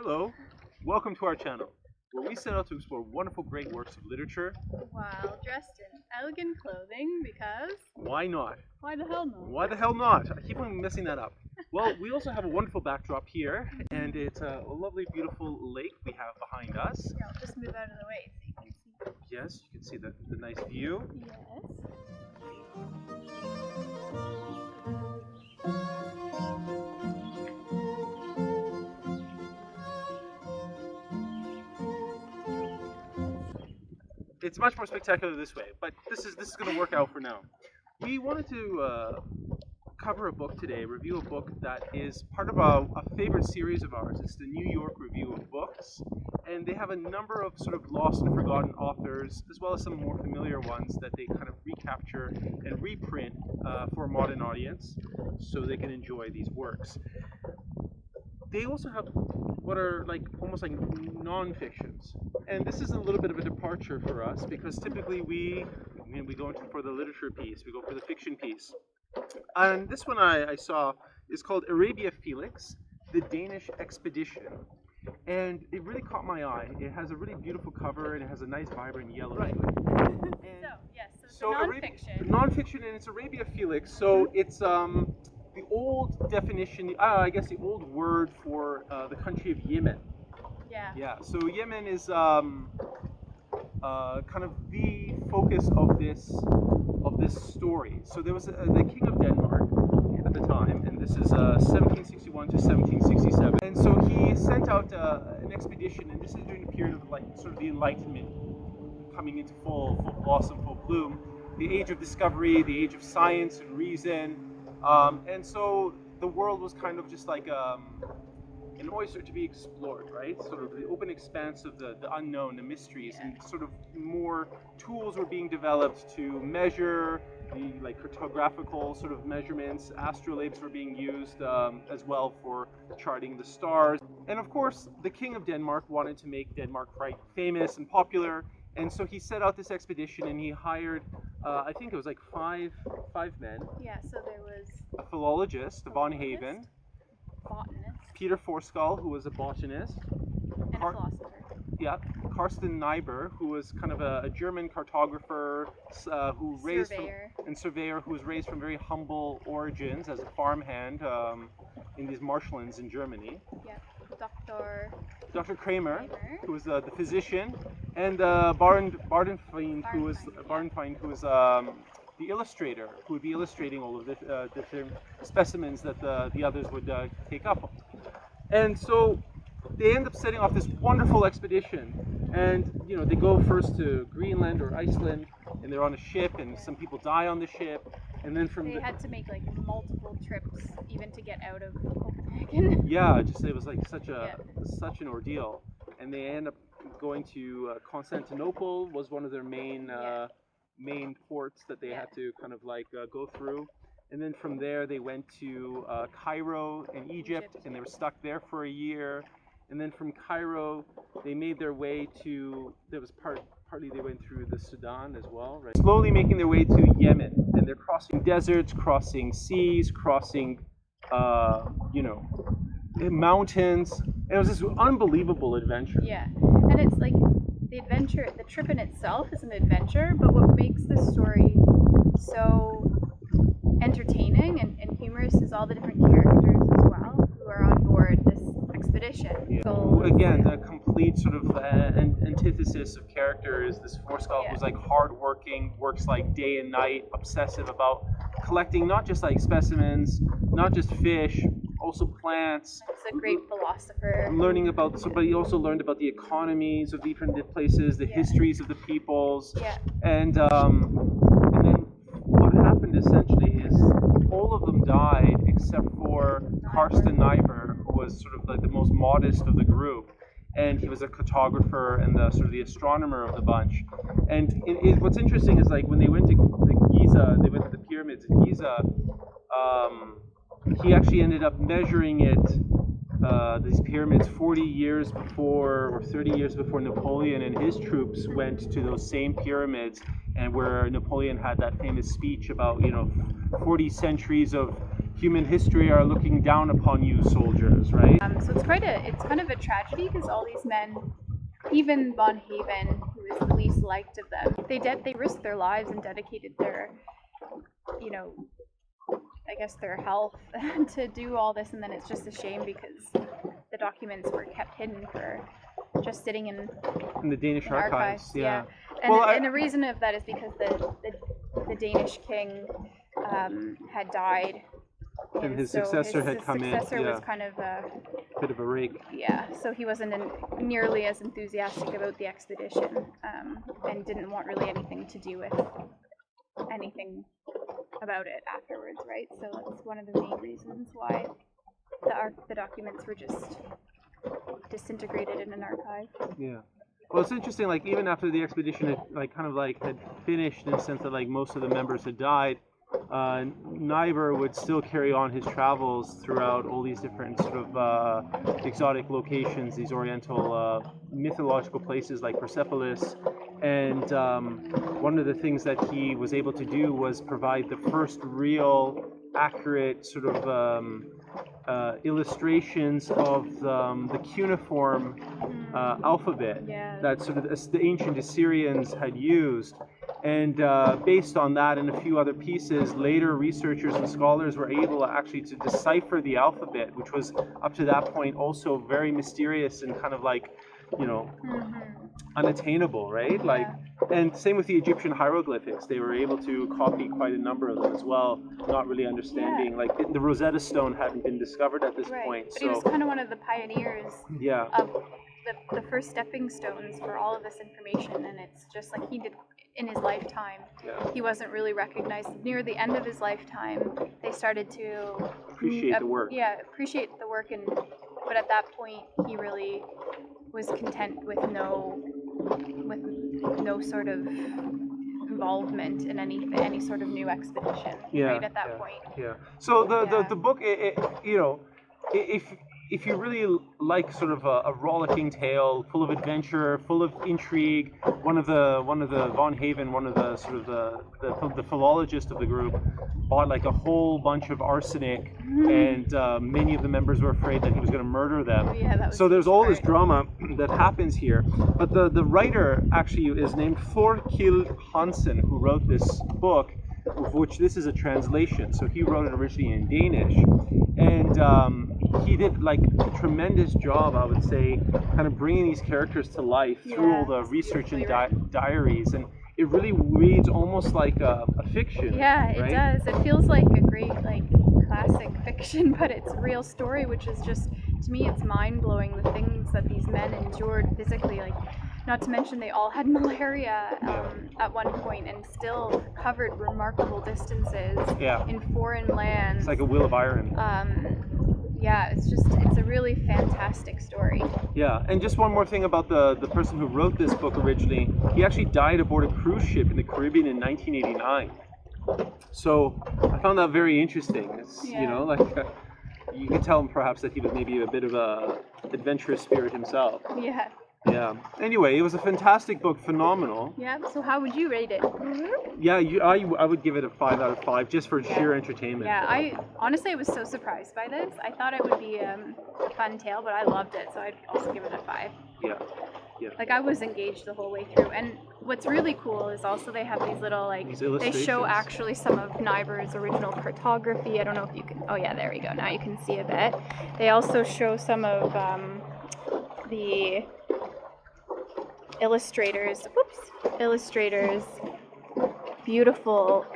Hello, welcome to our channel, where we set out to explore wonderful great works of literature. While dressed in elegant clothing, because Why not? why the hell not? Why the hell not? I keep on messing that up. Well, we also have a wonderful backdrop here, and it's a lovely, beautiful lake we have behind us. Yeah, I'll just move out of the way so you can see. Yes, you can see the nice view. Yes. It's much more spectacular this way, but this is going to work out for now. We wanted to cover a book today, review a book that is part of a favorite series of ours. It's the New York Review of Books, and they have a number of sort of lost and forgotten authors, as well as some more familiar ones that they kind of recapture and reprint for a modern audience, so they can enjoy these works. They also have what are almost like non-fictions, and this is a little bit of a departure for us because typically we go into for the literature piece, we go for the fiction piece. And this one I saw is called Arabia Felix, the Danish Expedition, and it really caught my eye. It has a really beautiful cover and it has a nice vibrant yellow. Right. So non-fiction. Non-fiction, and it's Arabia Felix. So it's the old definition, I guess the old word for the country of Yemen. Yeah. Yeah. So Yemen is kind of the focus of this story. So there was the King of Denmark at the time, and this is 1761 to 1767. And so he sent out an expedition, and this is during the period of sort of the Enlightenment coming into full blossom, full bloom, the age of discovery, the age of science and reason. And so the world was kind of just like an oyster to be explored, right? Sort of the open expanse of the unknown, the mysteries, and sort of more tools were being developed to measure the cartographical sort of measurements. Astrolabes were being used as well for charting the stars. And of course, the King of Denmark wanted to make Denmark quite famous and popular, and so he set out this expedition and he hired I think it was like five men. Yeah, so there was a philologist, von Haven, botanist, Peter Thorkild, who was a botanist, and a philosopher. Yeah, Carsten Niebuhr, who was kind of a German cartographer who raised surveyor who was raised from very humble origins as a farmhand in these marshlands in Germany. Yeah, Dr. Kramer, who was the physician, and Bardenfeind, who was the illustrator, who would be illustrating all of the different specimens that the others would take up. And so they end up setting off this wonderful expedition, and they go first to Greenland or Iceland, and they're on a ship, and some people die on the ship, and then they had to make multiple trips even to get out of Copenhagen. Yeah, it was such an ordeal, and they end up going to Constantinople was one of their main ports that they had to kind of go through. And then from there they went to Cairo in Egypt, and they were stuck there for a year. And then from Cairo they made their way to, partly they went through the Sudan as well, right? Slowly making their way to Yemen, and they're crossing deserts, crossing seas, crossing mountains. And it was this unbelievable adventure. Yeah, and it's the trip in itself is an adventure, but what makes this story so entertaining and humorous is all the different characters as well who are on board this expedition. Yeah. So, again, the complete sort of antithesis of characters. This Thorkild was hardworking, works day and night, obsessive about collecting not just specimens, not just fish, also plants. He's a great philosopher. But he also learned about the economies of different places, the histories of the peoples. Yeah. And then what happened essentially is all of them died except for Carsten Niebuhr, who was sort of the most modest of the group. And he was a cartographer and the astronomer of the bunch. And what's interesting is when they went to Giza, they went to the pyramids in Giza. He actually ended up measuring these pyramids 40 years before or 30 years before Napoleon and his troops went to those same pyramids, and where Napoleon had that famous speech about 40 centuries of human history are looking down upon you soldiers, right? So it's kind of a tragedy because all these men, even von Haven, who is the least liked of them, they risked their lives and dedicated their, you know, I guess their health to do all this, and then it's just a shame because the documents were kept hidden for just sitting in the Danish archives. Yeah. And, Well, and the reason of that is because the Danish king had died. And his successor had come in. His successor was kind of a bit of a rake. Yeah, so he wasn't nearly as enthusiastic about the expedition, and didn't want really anything to do with anything about it afterwards, right? So that's one of the main reasons why the documents were just disintegrated in an archive. Yeah. Well, it's interesting. Like even after the expedition had finished, in the sense that like most of the members had died, Niebuhr would still carry on his travels throughout all these different sort of exotic locations, these oriental mythological places like Persepolis. And one of the things that he was able to do was provide the first real accurate sort of illustrations of the cuneiform alphabet that sort of the ancient Assyrians had used. And based on that and a few other pieces, later researchers and scholars were able actually to decipher the alphabet, which was up to that point also very mysterious and kind of like, you know, unattainable, right? Like, and same with the Egyptian hieroglyphics. They were able to copy quite a number of them as well, not really understanding. Like the Rosetta Stone hadn't been discovered at this point. But he was kind of one of the pioneers of the first stepping stones for all of this information, and it's just like he did in his lifetime. He wasn't really recognized. Near the end of his lifetime, they started to appreciate the work. Yeah, appreciate the work, but at that point, he really was content with no sort of involvement in any sort of new expedition. Right at that point. Yeah. So the book, you know, if you really like sort of a rollicking tale, full of adventure, full of intrigue, one of the von Haven, one of the sort of the philologist of the group, bought like a whole bunch of arsenic, and many of the members were afraid that he was going to murder them. So there's all this drama that happens here. But the writer actually is named Thorkild Hansen, who wrote this book, of which this is a translation. So he wrote it originally in Danish, and he did like a tremendous job, I would say, kind of bringing these characters to life through all the research and diaries, and it really reads almost like a fiction. Yeah, it does. It feels like a great like classic fiction, but it's a real story, which is just, to me, it's mind-blowing, the things that these men endured physically, like, not to mention they all had malaria at one point and still covered remarkable distances in foreign lands. It's like a wheel of iron. Yeah, it's a really fantastic story. Yeah, and just one more thing about the person who wrote this book originally. He actually died aboard a cruise ship in the Caribbean in 1989. So I found that very interesting. It's, you know, like you could tell him perhaps that he was maybe a bit of a adventurous spirit himself. Yeah. Yeah. Anyway, it was a fantastic book, phenomenal. Yeah. So how would you rate it? Yeah, I would give it a 5 out of 5 just for sheer entertainment. Yeah, I honestly was so surprised by this. I thought it would be a fun tale, but I loved it, so I'd also give it a 5. Yeah. Yeah. Like I was engaged the whole way through, and what's really cool is also they have these little they show actually some of Niebuhr's original cartography. I don't know if you can. Oh yeah, there we go. Now you can see a bit. They also show some of the illustrators, beautiful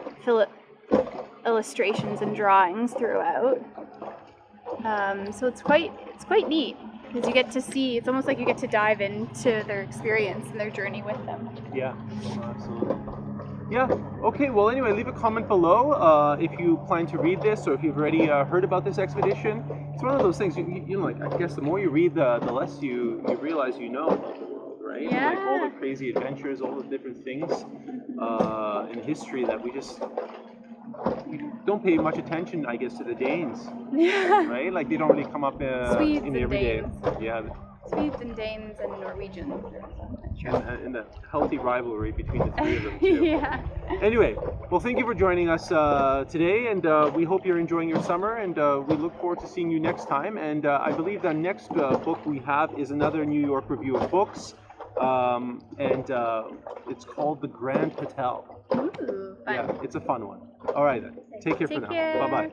illustrations and drawings throughout. So it's quite neat because you get to see. It's almost like you get to dive into their experience and their journey with them. Yeah, absolutely. Yeah. Okay. Well, anyway, leave a comment below if you plan to read this or if you've already heard about this expedition. It's one of those things. You know, like I guess the more you read, the less you realize you know about the world, right? Yeah. Like all the crazy adventures, all the different things in history that we don't pay much attention, I guess, to the Danes. Yeah. Right? Like they don't really come up in the everyday. Danes. Yeah. Swedes and Danes and Norwegians. And the healthy rivalry between the three of them too. Yeah. Anyway, well, thank you for joining us today, and we hope you're enjoying your summer, and we look forward to seeing you next time. And I believe the next book we have is another New York Review of Books, and it's called The Grand Hotel. Ooh, fun. Yeah, it's a fun one. All right then. Take care for now. care. Bye-bye.